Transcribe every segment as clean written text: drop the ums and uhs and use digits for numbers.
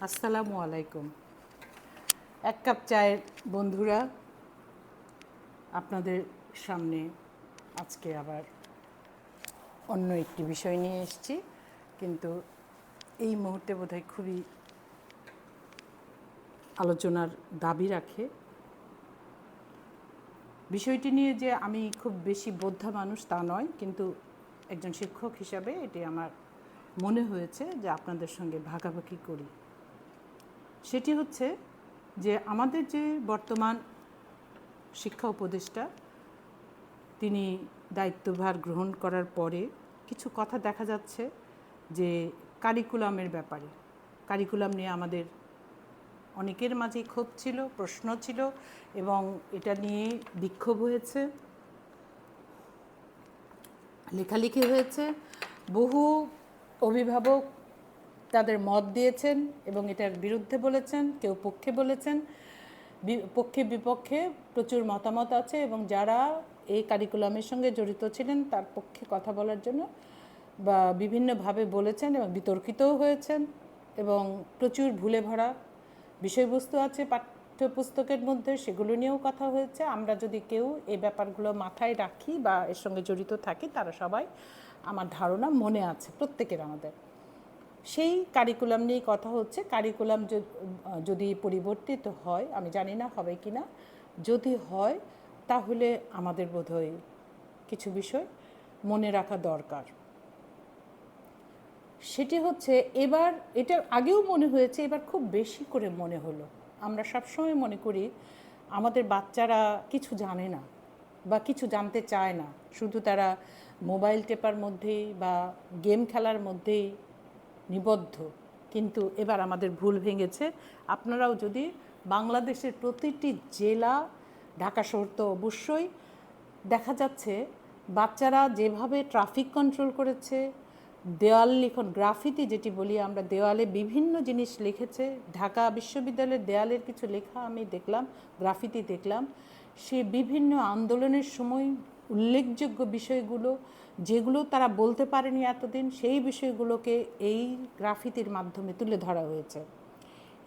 আসসালামু আলাইকুম। এক কাপ চায়ের বন্ধুরা, আপনাদের সামনে আজকে আবার অন্য একটি বিষয় নিয়ে এসেছি, কিন্তু এই মুহূর্তে বোধহয় খুবই আলোচনার দাবি রাখে। বিষয়টি নিয়ে যে আমি খুব বেশি বোদ্ধা মানুষ তা নয়, কিন্তু একজন শিক্ষক হিসাবে এটি আমার মনে হয়েছে যে আপনাদের সঙ্গে ভাগাভাগি করি। সেটি হচ্ছে যে আমাদের যে বর্তমান শিক্ষা উপদেষ্টা, তিনি দায়িত্বভার গ্রহণ করার পরে কিছু কথা দেখা যাচ্ছে যে কারিকুলামের ব্যাপারে, কারিকুলাম নিয়ে আমাদের অনেকের মাঝেই ক্ষোভ ছিল, প্রশ্ন ছিল এবং এটা নিয়ে বিক্ষোভ হয়েছে, লেখালেখি হয়েছে। বহু অভিভাবক তাদের মত দিয়েছেন এবং এটার বিরুদ্ধে বলেছেন, কেউ পক্ষে বলেছেন। পক্ষে বিপক্ষে প্রচুর মতামত আছে এবং যারা এই কারিকুলামের সঙ্গে জড়িত ছিলেন তার পক্ষে কথা বলার জন্য বা বিভিন্নভাবে বলেছেন এবং বিতর্কিতও হয়েছেন এবং প্রচুর ভুলে ভরা বিষয়বস্তু আছে পাঠ্যপুস্তকের মধ্যে, সেগুলো নিয়েও কথা হয়েছে। আমরা যদি কেউ এই ব্যাপারগুলো মাথায় রাখি বা এর সঙ্গে জড়িত থাকি, তারা সবাই আমার ধারণা মনে আছে প্রত্যেকের আমাদের। সেই কারিকুলাম নিয়েই কথা হচ্ছে। কারিকুলাম যদি পরিবর্তিত হয়, আমি জানি না হবে কি না, যদি হয় তাহলে আমাদের বোধহয় কিছু বিষয় মনে রাখা দরকার। সেটি হচ্ছে, এবার এটা আগেও মনে হয়েছে, এবার খুব বেশি করে মনে হলো। আমরা সবসময় মনে করি আমাদের বাচ্চারা কিছু জানে না বা কিছু জানতে চায় না, শুধু তারা মোবাইল টেপার মধ্যেই বা গেম খেলার মধ্যেই নিবদ্ধ। কিন্তু এবার আমাদের ভুল ভেঙেছে। আপনারাও যদি বাংলাদেশের প্রতিটি জেলা, ঢাকা শহর তো অবশ্যই, দেখা যাচ্ছে বাচ্চারা যেভাবে ট্রাফিক কন্ট্রোল করেছে, দেওয়াল লিখন, গ্রাফিতি যেটি বলি আমরা, দেওয়ালে বিভিন্ন জিনিস লিখেছে। ঢাকা বিশ্ববিদ্যালয়ের দেওয়ালের কিছু লেখা আমি দেখলাম, গ্রাফিতি দেখলাম। সে বিভিন্ন আন্দোলনের সময় উল্লেখযোগ্য বিষয়গুলো, যেগুলো তারা বলতে পারেনি এতদিন, সেই বিষয়গুলোকে এই গ্রাফিতির মাধ্যমে তুলে ধরা হয়েছে।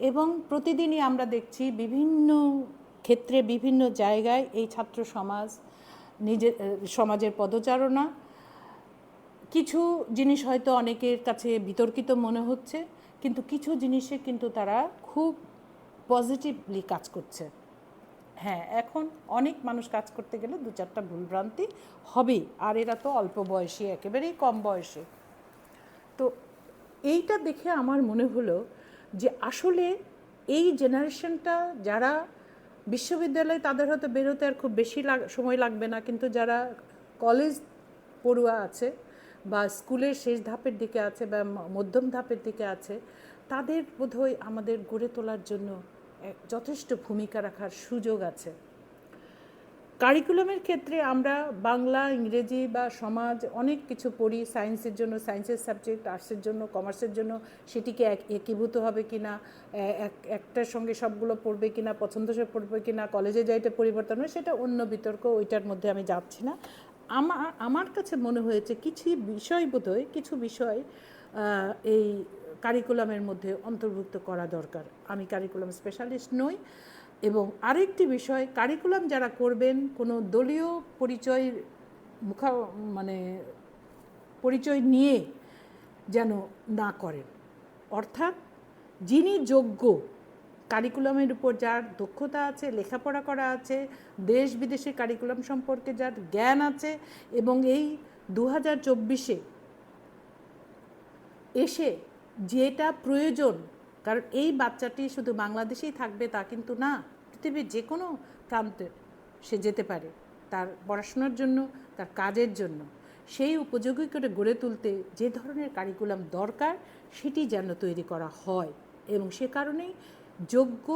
এবং প্রতিদিনই আমরা দেখছি বিভিন্ন ক্ষেত্রে, বিভিন্ন জায়গায় এই ছাত্র সমাজ, নিজের সমাজের পদচারণা। কিছু জিনিস হয়তো অনেকের কাছে বিতর্কিত মনে হচ্ছে, কিন্তু কিছু জিনিসে কিন্তু তারা খুব পজিটিভলি কাজ করছে। হ্যাঁ, এখন অনেক মানুষ কাজ করতে গেলে দু চারটা ভুলভ্রান্তি হবেই, আর এরা তো অল্প বয়সী, একেবারেই কম বয়সে। তো এইটা দেখে আমার মনে হলো যে আসলে এই জেনারেশনটা যারা বিশ্ববিদ্যালয়ে, তাদের হয়তো বেরোতে আর খুব বেশি সময় লাগবে না, কিন্তু যারা কলেজ পড়ুয়া আছে বা স্কুলের শেষ ধাপের দিকে আছে বা মধ্যম ধাপের দিকে আছে, তাদের বোধহয় আমাদের গড়ে তোলার জন্য যথেষ্ট ভূমিকা রাখার সুযোগ আছে। কারিকুলামের ক্ষেত্রে আমরা বাংলা, ইংরেজি বা সমাজ অনেক কিছু পড়ি। সায়েন্সের জন্য সায়েন্সের সাবজেক্ট, আর্টসের জন্য কমার্সের জন্য সেটিকে একীভূত হবে কি না, একটার সঙ্গে সবগুলো পড়বে কি না, পছন্দসই পড়বে কি না, কলেজে যাইতে পরিবর্তন হয়, সেটা অন্য বিতর্ক, ওইটার মধ্যে আমি যাচ্ছি না। আমার কাছে মনে হয়েছে কিছু বিষয়, বোধহয় কিছু বিষয় এই কারিকুলামের মধ্যে অন্তর্ভুক্ত করা দরকার। আমি কারিকুলাম স্পেশালিস্ট নই। এবং আরেকটি বিষয়, কারিকুলাম যারা করবেন কোনো দলীয় পরিচয় মানে পরিচয় নিয়ে যেন না করেন। অর্থাৎ যিনি যোগ্য, কারিকুলামের উপর যার দক্ষতা আছে, লেখাপড়া করা আছে, দেশ বিদেশের কারিকুলাম সম্পর্কে যার জ্ঞান আছে, এবং এই 2024-এ এসে যেটা প্রয়োজন, কারণ এই বাচ্চাটি শুধু বাংলাদেশেই থাকবে তা কিন্তু না, পৃথিবীর যে কোনো প্রান্তে সে যেতে পারে তার পড়াশোনার জন্য, তার কাজের জন্য। সেই উপযোগী করে গড়ে তুলতে যে ধরনের কারিকুলাম দরকার, সেটি যেন তৈরি করা হয় এবং সে কারণেই যোগ্য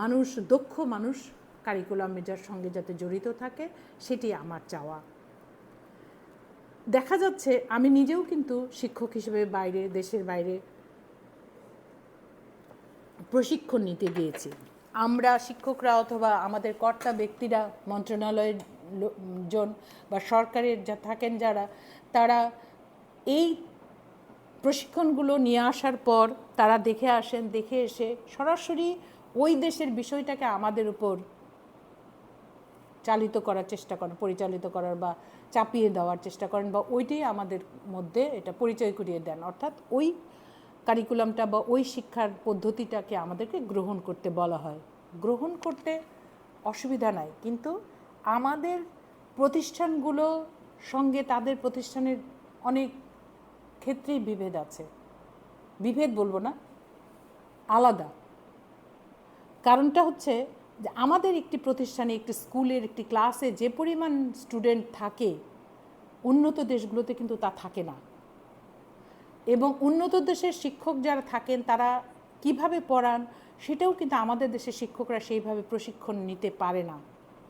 মানুষ, দক্ষ মানুষ কারিকুলামের সঙ্গে যাতে জড়িত থাকে, সেটি আমার চাওয়া। দেখা যাচ্ছে আমি নিজেও কিন্তু শিক্ষক হিসেবে বাইরে, দেশের বাইরে প্রশিক্ষণ নিতে গিয়েছি। আমরা শিক্ষকরা অথবা আমাদের কর্তা ব্যক্তিরা, মন্ত্রণালয়ের জন বা সরকারের যা থাকেন যারা, তারা এই প্রশিক্ষণগুলো নিয়ে আসার পর তারা দেখে আসেন, দেখে এসে সরাসরি ওই দেশের বিষয়টাকে আমাদের উপর চালিত করার চেষ্টা করেন, পরিচালিত করার বা চাপিয়ে দেওয়ার চেষ্টা করেন, বা ওইটাই আমাদের মধ্যে এটা পরিচয় করিয়ে দেন। অর্থাৎ ওই কারিকুলামটা বা ওই শিক্ষার পদ্ধতিটাকে আমাদেরকে গ্রহণ করতে বলা হয়। গ্রহণ করতে অসুবিধা নাই, কিন্তু আমাদের প্রতিষ্ঠানগুলো সঙ্গে তাদের প্রতিষ্ঠানের অনেক ক্ষেত্রেই বিভেদ আছে। বিভেদ বলবো না, আলাদা। কারণটা হচ্ছে যে আমাদের একটি প্রতিষ্ঠানে, একটি স্কুলের একটি ক্লাসে যে পরিমাণ স্টুডেন্ট থাকে, উন্নত দেশগুলোতে কিন্তু তা থাকে না। এবং উন্নত দেশের শিক্ষক যারা থাকেন তারা কিভাবে পড়ান সেটাও কিন্তু আমাদের দেশের শিক্ষকরা সেইভাবে প্রশিক্ষণ নিতে পারে না।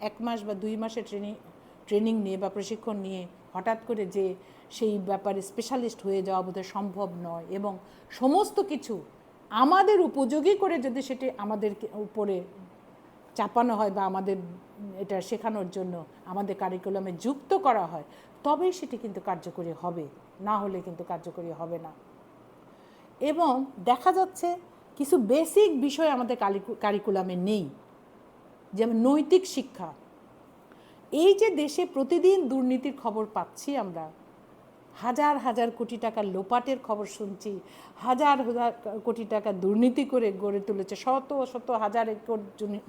1 মাস বা 2 মাসের ট্রেনিং নিয়ে বা প্রশিক্ষণ নিয়ে হঠাৎ করে যে সেই ব্যাপারে স্পেশালিস্ট হয়ে যাওয়া বোধহয় সম্ভব নয়। এবং সমস্ত কিছু আমাদের উপযোগী করে যদি সেটি আমাদের উপরে চাপানো হয় বা আমাদের এটা শেখানোর জন্য আমাদের কারিকুলামে যুক্ত করা হয়, তবেই সেটি কিন্তু কার্যকরী হবে, না হলে কিন্তু কার্যকরী হবে না। এবং দেখা যাচ্ছে কিছু বেসিক বিষয় আমাদের কারিকুলামে নেই, যেমন নৈতিক শিক্ষা। এই যে দেশে প্রতিদিন দুর্নীতির খবর পাচ্ছি আমরা, হাজার হাজার কোটি টাকার লোপাটের খবর শুনছি, হাজার হাজার কোটি টাকা দুর্নীতি করে গড়ে তুলেছে, শত শত হাজার একর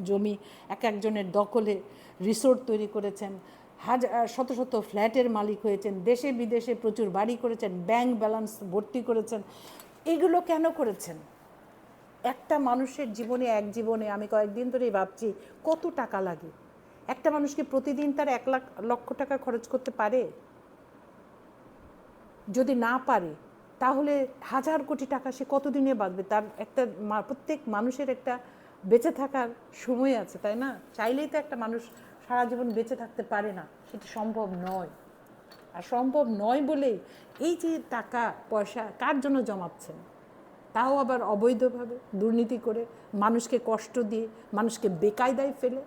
জমি এক একজনের দখলে রিসোর্ট তৈরি করেছেন, শত শত ফ্ল্যাটের মালিক হয়েছেন, দেশে বিদেশে প্রচুর বাড়ি করেছেন, ব্যাংক ব্যালেন্স ভর্তি করেছেন। এগুলো কেন করেছেন? একটা মানুষের জীবনে, এক জীবনে আমি কয়েকদিন ধরেই ভাবছি কত টাকা লাগে। একটা মানুষকে প্রতিদিন তার 1 লক্ষ টাকা খরচ করতে পারে? যদি না পারে তাহলে হাজার কোটি টাকা সে কতদিনে বাঁচবে? তার একটা প্রত্যেক মানুষের একটা বেঁচে থাকার সময় আছে, তাই না? চাইলেই তো একটা মানুষ সারা জীবন বেঁচে থাকতে পারে না, সেটা সম্ভব নয়। আর সম্ভব নয় বলেই এই যে টাকা পয়সা কার জন্য জমাচ্ছেন, তাও আবার অবৈধভাবে দুর্নীতি করে, মানুষকে কষ্ট দিয়ে, মানুষকে বেকায়দায় ফেলে।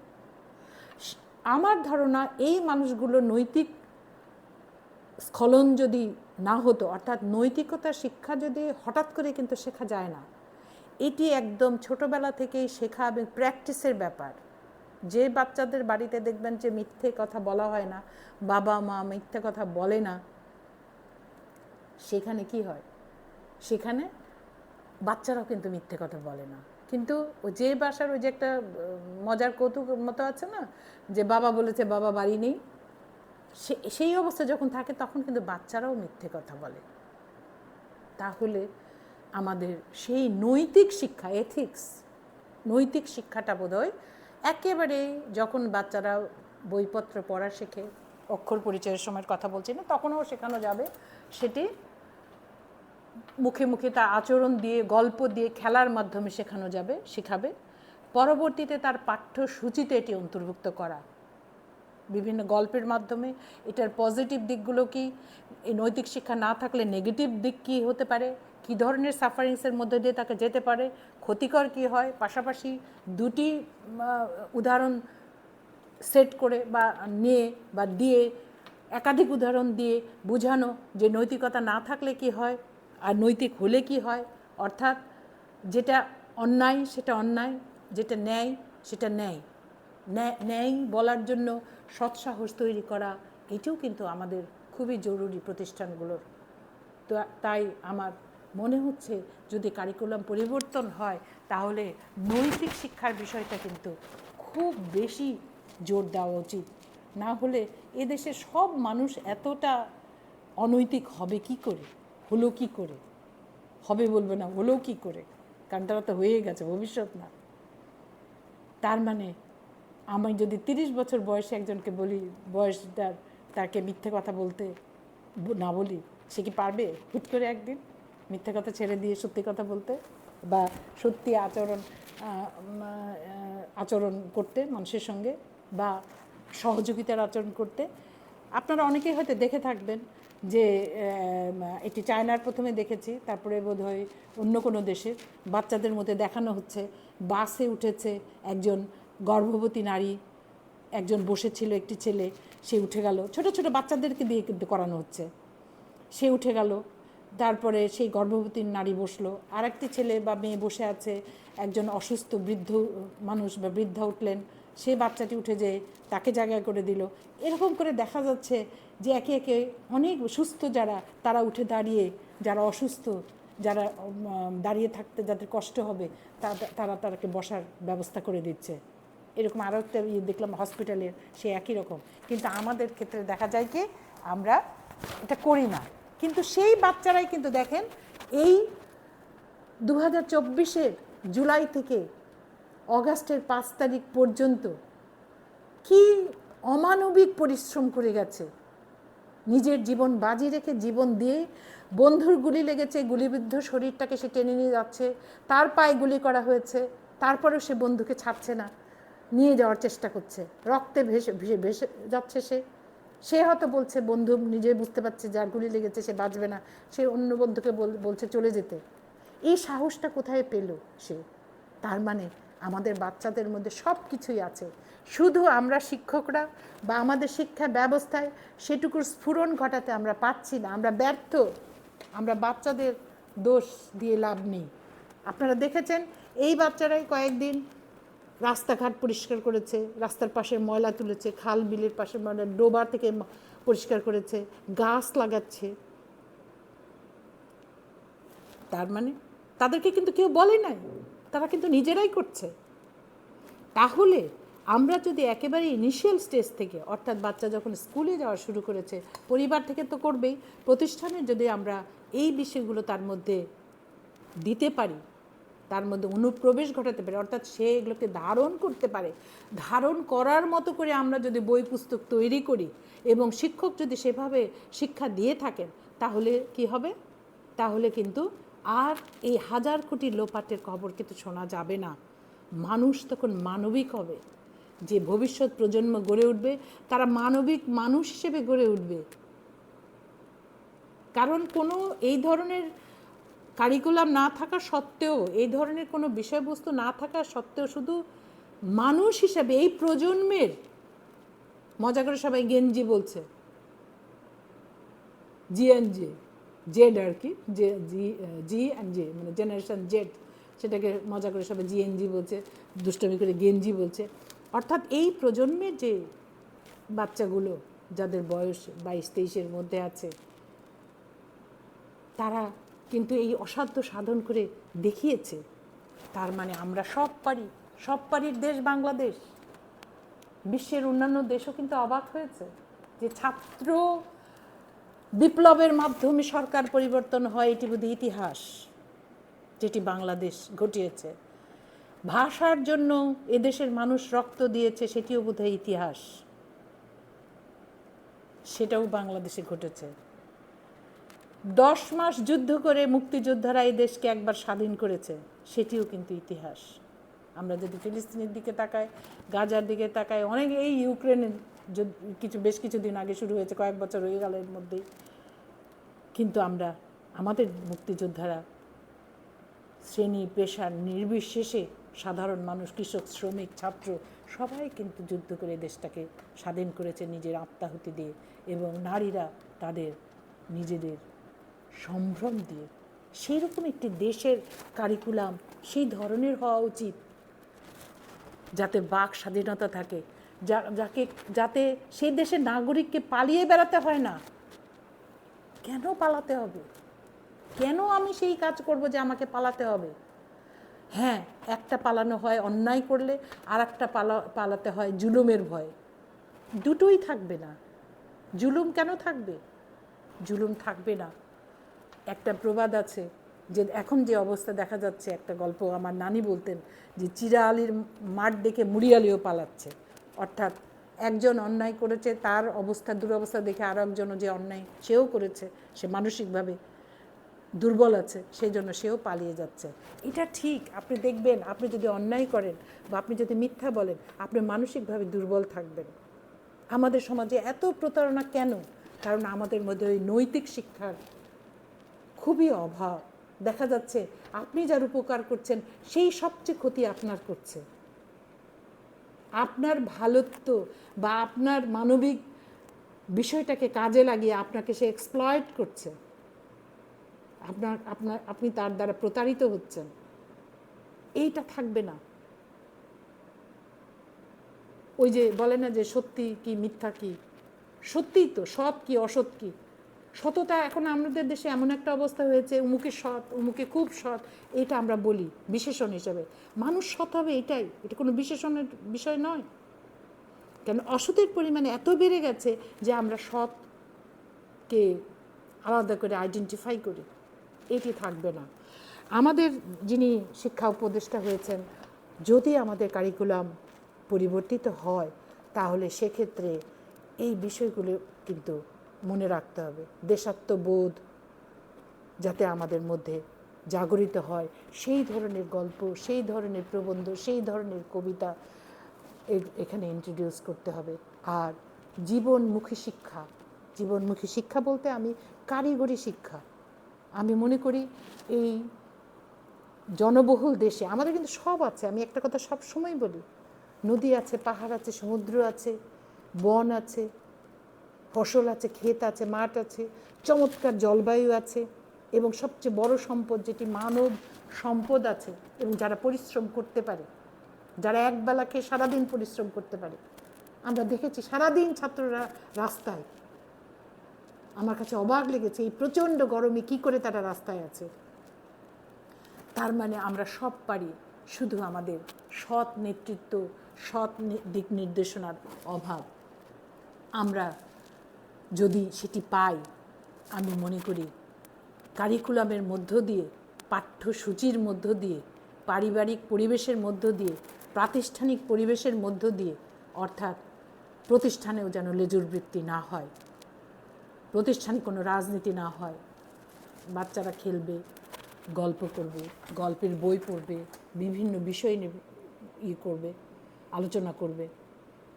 আমার ধারণা এই মানুষগুলো নৈতিক স্খলন যদি না হতো, অর্থাৎ নৈতিকতার শিক্ষা যদি হঠাৎ করে কিন্তু শেখা যায় না, এটি একদম ছোটোবেলা থেকেই শেখা এবং প্র্যাকটিসের ব্যাপার। যে বাচ্চাদের বাড়িতে দেখবেন যে মিথ্যে কথা বলা হয় না, বাবা মা মিথ্যে কথা বলে না, সেখানে কি হয়? সেখানে বাচ্চারাও কিন্তু মিথ্যে কথা বলে না। কিন্তু যে বাসার ওই যে একটা মজার কৌতুক মতো আছে না, যে বাবা বলেছে বাবা বাড়ি নেই, সেই অবস্থা যখন থাকে তখন কিন্তু বাচ্চারাও মিথ্যে কথা বলে। তাহলে আমাদের সেই নৈতিক শিক্ষা, এথিক্স, নৈতিক শিক্ষাটা বোধহয় একেবারে যখন বাচ্চারা বইপত্র পড়া শেখে, অক্ষর পরিচয়ের সময়ের কথা বলছি না, তখনও শেখানো যাবে। সেটি মুখে মুখে তার আচরণ দিয়ে, গল্প দিয়ে, খেলার মাধ্যমে শেখানো যাবে, শেখাবে। পরবর্তীতে তার পাঠ্যসূচিতে এটি অন্তর্ভুক্ত করা, বিভিন্ন গল্পের মাধ্যমে। এটার পজিটিভ দিকগুলো কি, এই নৈতিক শিক্ষা না থাকলে নেগেটিভ দিক কী হতে পারে, কী ধরনের সাফারিংসের মধ্যে দিয়ে তাকে যেতে পারে, ক্ষতিকর কী হয়। পাশাপাশি দুটি উদাহরণ সেট করে বা নিয়ে বা দিয়ে, একাধিক উদাহরণ দিয়ে বোঝানো যে নৈতিকতা না থাকলে কি হয় আর নৈতিক হলে কি হয়। অর্থাৎ যেটা অন্যায় সেটা অন্যায়, যেটা ন্যায় সেটা ন্যায়। ন্যায় বলার জন্য সৎসাহস তৈরি করা, এটিও কিন্তু আমাদের খুবই জরুরি প্রতিষ্ঠানগুলোর। তো তাই আমার মনে হচ্ছে যদি কারিকুলাম পরিবর্তন হয় তাহলে নৈতিক শিক্ষার বিষয়টা কিন্তু খুব বেশি জোর দেওয়া উচিত। না হলে এদেশের সব মানুষ এতটা অনৈতিক হবে কি করে, হলো কি করে, হবে বলবে না, হলো কি করে, কারণ তারা তো হয়ে গেছে, ভবিষ্যৎ না। তার মানে আমি যদি 30 বছর বয়সে একজনকে বলি, বয়সদার, তাকে মিথ্যে কথা বলতে না বলি, সে কি পারবে হুট করে একদিন মিথ্যে কথা ছেড়ে দিয়ে সত্যি কথা বলতে বা সত্যি আচরণ করতে মানুষের সঙ্গে, বা সহযোগিতার আচরণ করতে? আপনারা অনেকেই হয়তো দেখে থাকবেন যে এটি চায়নার প্রথমে দেখেছি, তারপরে বোধহয় অন্য কোনো দেশের বাচ্চাদের মধ্যে দেখানো হচ্ছে, বাসে উঠেছে একজন গর্ভবতী নারী, একজন বসেছিল একটি ছেলে, সে উঠে গেল, ছোট ছোট বাচ্চাদেরকে দিয়ে কিন্তু করানো হচ্ছে, সে উঠে গেল, তারপরে সেই গর্ভবতী নারী বসলো, আর একটি ছেলে বা মেয়ে বসে আছে, একজন অসুস্থ বৃদ্ধ মানুষ বা বৃদ্ধা উঠলেন, সে বাচ্চাটি উঠে যেয়ে তাকে জায়গা করে দিল। এরকম করে দেখা যাচ্ছে যে একে একে অনেক সুস্থ যারা, তারা উঠে দাঁড়িয়ে, যারা অসুস্থ, যারা দাঁড়িয়ে থাকতে যাদের কষ্ট হবে, তারা তাদেরকে বসার ব্যবস্থা করে দিচ্ছে। এরকম আরও একটা দেখলাম হসপিটালের, সে একই রকম। কিন্তু আমাদের ক্ষেত্রে দেখা যায় কি আমরা এটা করি না। কিন্তু সেই বাচ্চারাই কিন্তু দেখেন এই 2024-এর জুলাই থেকে অগাস্টের 5 তারিখ পর্যন্ত কি অমানবিক পরিশ্রম করে গেছে, নিজের জীবন বাজি রেখে জীবন দিয়ে, বন্ধুর গুলি লেগেছে, গুলিবিদ্ধ শরীরটাকে সে টেনে নিয়ে যাচ্ছে, তার পায়ে গুলি করা হয়েছে, তারপরেও সে বন্ধুকে ছাড়ছে না, নিয়ে যাওয়ার চেষ্টা করছে, রক্তে ভেসে ভেসে ভেসে যাচ্ছে। সে হয়তো বলছে, বন্ধু নিজে বুঝতে পারছে যার গুলি লেগেছে সে বাঁচবে না, সে অন্য বন্ধুকে বলছে চলে যেতে। এই সাহসটা কোথায় পেল সে? তার মানে আমাদের বাচ্চাদের মধ্যে সব কিছুই আছে, শুধু আমরা শিক্ষকরা বা আমাদের শিক্ষা ব্যবস্থায় সেটুকুর স্ফুরণ ঘটাতে আমরা পাচ্ছি না, আমরা ব্যর্থ। আমরা বাচ্চাদের দোষ দিয়ে লাভ নেই। আপনারা দেখেছেন এই বাচ্চারাই কয়েকদিন রাস্তাঘাট পরিষ্কার করেছে, রাস্তার পাশে ময়লা তুলেছে, খাল বিলের পাশে ময়লা, ডোবা থেকে পরিষ্কার করেছে, গাছ লাগাচ্ছে। তার মানে তাদেরকে কিন্তু কেউ বলে নাই, তারা কিন্তু নিজেরাই করছে। তাহলে আমরা যদি একেবারে ইনিশিয়াল স্টেজ থেকে, অর্থাৎ বাচ্চা যখন স্কুলে যাওয়া শুরু করেছে, পরিবার থেকে তো করবেই, প্রতিষ্ঠানে যদি আমরা এই বিষয়গুলো তার মধ্যে দিতে পারি, তার মধ্যে অনুপ্রবেশ ঘটাতে পারে, অর্থাৎ সে এগুলোকে ধারণ করতে পারে, ধারণ করার মতো করে আমরা যদি বই পুস্তক তৈরি করি এবং শিক্ষক যদি সেভাবে শিক্ষা দিয়ে থাকেন, তাহলে কি হবে? তাহলে কিন্তু আর এই হাজার কোটি লোপাটের খবর কিন্তু শোনা যাবে না। মানুষ তখন মানবিক হবে, যে ভবিষ্যৎ প্রজন্ম গড়ে উঠবে তারা মানবিক মানুষ হিসেবে গড়ে উঠবে। কারণ কোনো এই ধরনের কারিকুলাম না থাকা সত্ত্বেও, এই ধরনের কোনো বিষয়বস্তু না থাকা সত্ত্বেও, শুধু মানুষ হিসাবে এই প্রজন্মের, মজা করে সবাই গেঞ্জি বলছে, জিএনজি জেড আর কি, জি অ্যান্ড জে মানে জেনারেশন জেড, সেটাকে মজা করে সবাই জিএনজি বলছে, দুষ্টমি করে গেঞ্জি বলছে। অর্থাৎ এই প্রজন্মের যে বাচ্চাগুলো যাদের বয়স 22-23-এর মধ্যে আছে, তারা কিন্তু এই অসাধ্য সাধন করে দেখিয়েছে। তার মানে আমরা সব পারি, সব পারির দেশ বাংলাদেশ। বিশ্বের অন্যান্য দেশও কিন্তু অবাক হয়েছে যে ছাত্র বিপ্লবের মাধ্যমে সরকার পরিবর্তন হয়, এটি বোধহয় ইতিহাস যেটি বাংলাদেশ ঘটিয়েছে। ভাষার জন্য এদেশের মানুষ রক্ত দিয়েছে, সেটিও বোধহয় ইতিহাস, সেটাও বাংলাদেশে ঘটেছে। 10 মাস যুদ্ধ করে মুক্তিযোদ্ধারা এই দেশকে একবার স্বাধীন করেছে, সেটিও কিন্তু ইতিহাস। আমরা যদি ফিলিস্তিনের দিকে তাকাই, গাজার দিকে তাকাই, অনেক এই ইউক্রেনের বেশ কিছুদিন আগে শুরু হয়েছে, কয়েক বছর হয়ে গেল এর মধ্যেই, কিন্তু আমরা আমাদের মুক্তিযোদ্ধারা শ্রেণী পেশার নির্বিশেষে সাধারণ মানুষ, কৃষক, শ্রমিক, ছাত্র সবাই কিন্তু যুদ্ধ করে দেশটাকে স্বাধীন করেছে নিজের আত্মাহুতি দিয়ে, এবং নারীরা তাদের নিজেদের সম্ভ্রম দিয়ে। সেই রকম একটি দেশের কারিকুলাম সেই ধরনের হওয়া উচিত, যাতে বাক স্বাধীনতা থাকে, যাতে সেই দেশের নাগরিককে পালিয়ে বেড়াতে হয় না। কেন পালাতে হবে? কেন আমি সেই কাজ করব যে আমাকে পালাতে হবে? হ্যাঁ, একটা পালানো হয় অন্যায় করলে, আর একটা পালাতে হয় জুলুমের ভয়। দুটোই থাকবে না। জুলুম কেন থাকবে? জুলুম থাকবে না। একটা প্রবাদ আছে যে এখন যে অবস্থা দেখা যাচ্ছে, একটা গল্প আমার নানি বলতেন যে চিরাআলির মাঠ দেখে মুড়িয়ালিও পালাচ্ছে। অর্থাৎ একজন অন্যায় করেছে, তার অবস্থা দুরবস্থা দেখে আরও একজনও যে অন্যায় সেও করেছে, সে মানসিকভাবে দুর্বল আছে, সেই জন্য সেও পালিয়ে যাচ্ছে। এটা ঠিক। আপনি দেখবেন, আপনি যদি অন্যায় করেন বা আপনি যদি মিথ্যা বলেন, আপনি মানসিকভাবে দুর্বল থাকবেন। আমাদের সমাজে এত প্রতারণা কেন? কারণ আমাদের মধ্যে ওই নৈতিক শিক্ষার খুবই অভাব। দেখা যাচ্ছে আপনি যার উপকার করছেন সেই সবচেয়ে ক্ষতি আপনার করছে। আপনার ভালোত্ব বা আপনার মানবিক বিষয়টাকে কাজে লাগিয়ে আপনাকে সে এক্সপ্লয়েট করছে। আপনি তার দ্বারা প্রতারিত হচ্ছেন, এইটা থাকবে না। ওই যে বলে না যে সত্যি কি মিথ্যা কি, সত্যিই তো, সৎ কি অসৎ কি। সততা এখন আমাদের দেশে এমন একটা অবস্থা হয়েছে, উমুকে সৎ, উমুকে খুব সৎ, এটা আমরা বলি বিশেষণ হিসেবে। মানুষ সৎ হবে এটাই, এটা কোনো বিশেষণের বিষয় নয়। কেন অসতের পরিমাণে এত বেড়ে গেছে যে আমরা সৎকে আলাদা করে আইডেন্টিফাই করি, এটি থাকবে না। আমাদের যিনি শিক্ষা উপদেষ্টা হয়েছেন, যদি আমাদের কারিকুলাম পরিবর্তিত হয় তাহলে সেক্ষেত্রে এই বিষয়গুলো কিন্তু মনে রাখতে হবে। দেশাত্মবোধ যাতে আমাদের মধ্যে জাগরিত হয়, সেই ধরনের গল্প, সেই ধরনের প্রবন্ধ, সেই ধরনের কবিতা এখানে ইন্ট্রোডিউস করতে হবে। আর জীবনমুখী শিক্ষা, জীবনমুখী শিক্ষা বলতে আমি কারিগরি শিক্ষা। আমি মনে করি এই জনবহুল দেশে আমাদের কিন্তু সব আছে। আমি একটা কথা সব সময় বলি, নদী আছে, পাহাড় আছে, সমুদ্র আছে, বন আছে, ফসল আছে, ক্ষেত আছে, মাঠ আছে, চমৎকার জলবায়ু আছে, এবং সবচেয়ে বড় সম্পদ যেটি মানব সম্পদ আছে, এবং যারা পরিশ্রম করতে পারে, যারা একবেলা খেয়ে সারাদিন পরিশ্রম করতে পারে। আমরা দেখেছি সারাদিন ছাত্ররা রাস্তায়, আমার কাছে অবাক লেগেছে এই প্রচণ্ড গরমে কি করে তারা রাস্তায় আছে। তার মানে আমরা সব পারি, শুধু আমাদের সৎ নেতৃত্ব, সৎ দিক নির্দেশনার অভাব। আমরা যদি সেটি পাই, আমি মনে করি কারিকুলামের মধ্য দিয়ে, পাঠ্যসূচির মধ্য দিয়ে, পারিবারিক পরিবেশের মধ্য দিয়ে, প্রাতিষ্ঠানিক পরিবেশের মধ্য দিয়ে, অর্থাৎ প্রতিষ্ঠানেও যেন লেজুর বৃত্তি না হয়, প্রতিষ্ঠানে কোনো রাজনীতি না হয়। বাচ্চারা খেলবে, গল্প করবে, গল্পের বই পড়বে, বিভিন্ন বিষয় নিয়ে করবে, আলোচনা করবে।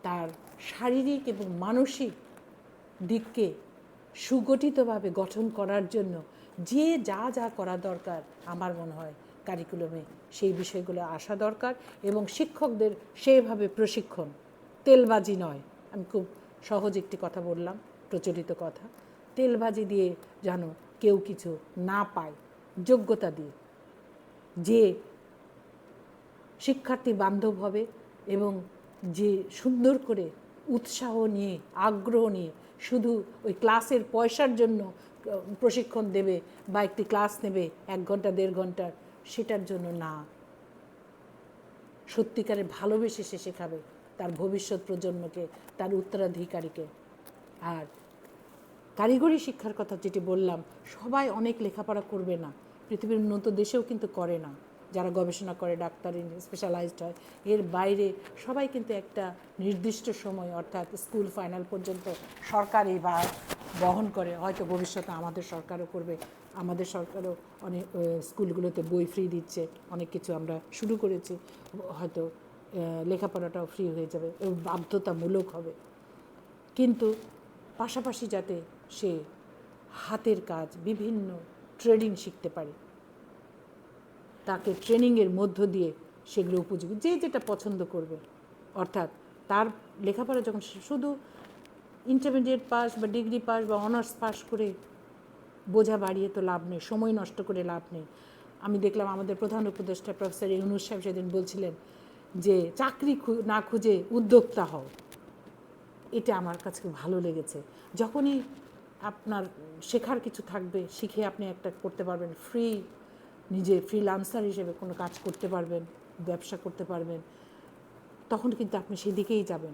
তার শারীরিক এবং মানসিক দিককে সুগঠিতভাবে গঠন করার জন্য যে যা যা করা দরকার, আমার মনে হয় কারিকুলামে সেই বিষয়গুলো আসা দরকার। এবং শিক্ষকদের সেভাবে প্রশিক্ষণ, তেলবাজি নয়। আমি খুব সহজ একটি কথা বললাম, প্রচলিত কথা, তেলবাজি দিয়ে যেন কেউ কিছু না পায়, যোগ্যতা দিয়ে, যে শিক্ষার্থী বান্ধব হবে এবং যে সুন্দর করে উৎসাহ নিয়ে, আগ্রহ নিয়ে, শুধু ওই ক্লাসের পয়সার জন্য প্রশিক্ষণ দেবে বা একটি ক্লাস নেবে 1 ঘন্টা 1.5 ঘন্টার, সেটার জন্য না। সত্যিকারে ভালোবেসে সে শেখাবে তার ভবিষ্যৎ প্রজন্মকে, তার উত্তরাধিকারীকে। আর কারিগরি শিক্ষার কথা যেটি বললাম, সবাই অনেক লেখাপড়া করবে না, পৃথিবীর উন্নত দেশেও কিন্তু করে না। যারা গবেষণা করে, ডাক্তার স্পেশালাইজড হয়, এর বাইরে সবাই কিন্তু একটা নির্দিষ্ট সময়, অর্থাৎ স্কুল ফাইনাল পর্যন্ত সরকারই বা বহন করে। হয়তো ভবিষ্যতে আমাদের সরকারও করবে, আমাদের সরকারও অনেক স্কুলগুলোতে বই ফ্রি দিচ্ছে, অনেক কিছু আমরা শুরু করেছি, হয়তো লেখাপড়াটাও ফ্রি হয়ে যাবে এবং বাধ্যতামূলক হবে। কিন্তু পাশাপাশি যাতে সে হাতের কাজ, বিভিন্ন ট্রেডিং শিখতে পারে, তাকে ট্রেনিংয়ের মধ্য দিয়ে সেগুলো উপযোগী, যে যেটা পছন্দ করবে। অর্থাৎ তার লেখাপড়া যখন শুধু ইন্টারমিডিয়েট পাস বা ডিগ্রি পাস বা অনার্স পাস করে বোঝা বাড়িয়ে তো লাভ নেই, সময় নষ্ট করে লাভ নেই। আমি দেখলাম আমাদের প্রধান উপদেষ্টা প্রফেসর ইউনূস সাহেব সেদিন বলছিলেন যে চাকরি না খুঁজে উদ্যোক্তা হও। এটা আমার কাছে ভালো লেগেছে। যখনই আপনার শেখার কিছু থাকবে, শিখে আপনি একটা করতে পারবেন, নিজে ফ্রিল্যান্সার হিসেবে কোনো কাজ করতে পারবেন, ব্যবসা করতে পারবেন, তখন কিন্তু আপনি সেদিকেই যাবেন।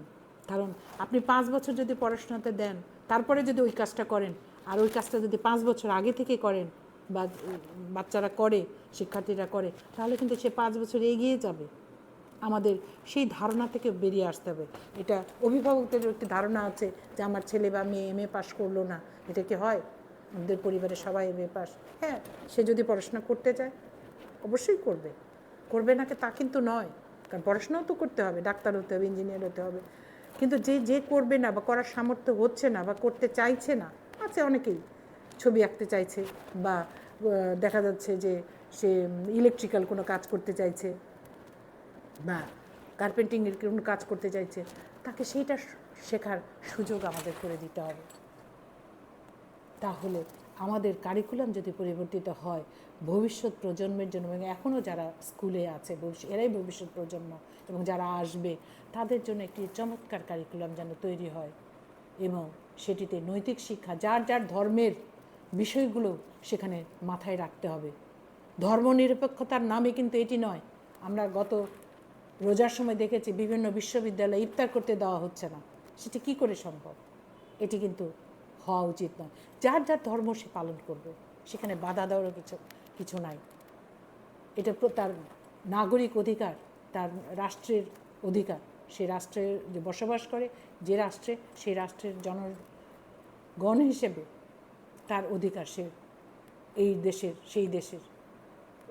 কারণ আপনি 5 বছর যদি পড়াশোনাতে দেন, তারপরে যদি ওই কাজটা করেন, আর ওই কাজটা যদি 5 বছর আগে থেকে করেন বা বাচ্চারা করে, শিক্ষার্থীরা করে, তাহলে কিন্তু সে 5 বছর এগিয়ে যাবে। আমাদের সেই ধারণা থেকে বেরিয়ে আসতে হবে। এটা অভিভাবকদের একটি ধারণা আছে যে আমার ছেলে বা মেয়ে এমএ পাস করলো না, এটা কি হয়? আমাদের পরিবারে সবাই এমএ পাস। হ্যাঁ, সে যদি পড়াশোনা করতে চায় অবশ্যই করবে, করবে না তা কিন্তু নয়, কারণ পড়াশোনাও তো করতে হবে, ডাক্তার হতে হবে, ইঞ্জিনিয়ার হতে হবে। কিন্তু যে করবে না বা করার সামর্থ্য হচ্ছে না বা করতে চাইছে না, আছে অনেকেই ছবি আঁকতে চাইছে বা দেখা যাচ্ছে যে সে ইলেকট্রিক্যাল কোনো কাজ করতে চাইছে বা কার্পেন্টিংয়ের কোনো কাজ করতে চাইছে, তাকে সেইটা শেখার সুযোগ আমাদের করে দিতে হবে। তাহলে আমাদের কারিকুলাম যদি পরিবর্তিত হয় ভবিষ্যৎ প্রজন্মের জন্য, এবং এখনও যারা স্কুলে আছে এরাই ভবিষ্যৎ প্রজন্ম, এবং যারা আসবে তাদের জন্য একটি চমৎকার কারিকুলাম যেন তৈরি হয়, এবং সেটিতে নৈতিক শিক্ষা, যার যার ধর্মের বিষয়গুলো সেখানে মাথায় রাখতে হবে। ধর্মনিরপেক্ষতার নামে কিন্তু এটি নয়। আমরা গত রোজার সময় দেখেছি বিভিন্ন বিশ্ববিদ্যালয়ে ইফতার করতে দেওয়া হচ্ছে না। সেটি কি করে সম্ভব? এটি কিন্তু হওয়া উচিত নয়। যার যার ধর্ম সে পালন করবে, সেখানে বাধা দেওয়ারও কিছু নাই। এটা তার নাগরিক অধিকার, তার রাষ্ট্রের অধিকার। সে রাষ্ট্রে যে বসবাস করে, যে রাষ্ট্রে, সেই রাষ্ট্রের জনগণ হিসেবে তার অধিকার, সে এই দেশের সেই দেশের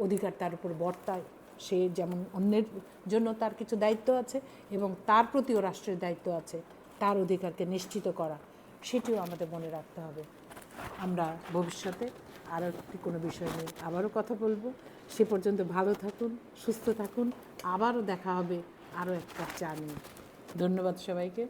অধিকার তার উপর বর্তায়। সে যেমন অন্যের জন্য তার কিছু দায়িত্ব আছে, এবং তার প্রতিও রাষ্ট্রের দায়িত্ব আছে তার অধিকারকে নিশ্চিত করা, সেটিও আমাদের মনে রাখতে হবে। আমরা ভবিষ্যতে আরও কোনো বিষয় নিয়ে আবারও কথা বলবো। সে পর্যন্ত ভালো থাকুন, সুস্থ থাকুন। আবারও দেখা হবে আরও একটা চা নিয়ে। ধন্যবাদ সবাইকে।